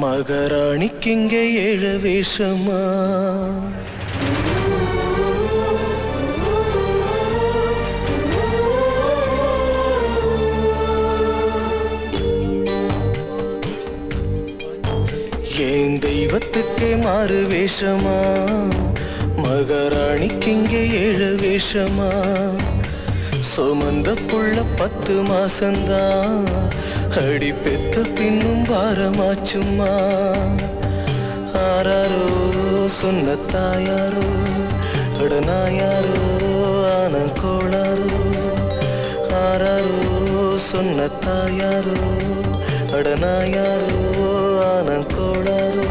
மகாராணிக்கிங்கே ஏழு வேஷமா ஏன் தெய்வத்துக்கே மாறு வேஷமா மகாராணிக்கிங்கே ஏழு வேஷமா சுமந்த புள்ள 10 மாசந்தான் அடி பெத்த பின்னும் பாரமாச்சும்மா ஆராரோ சொன்ன தாயாரோ கடனாயாரோ ஆன கோளாரோ ஆராரோ சொன்ன தாயாரோ கடனாயாரோ ஆன கோளாரோ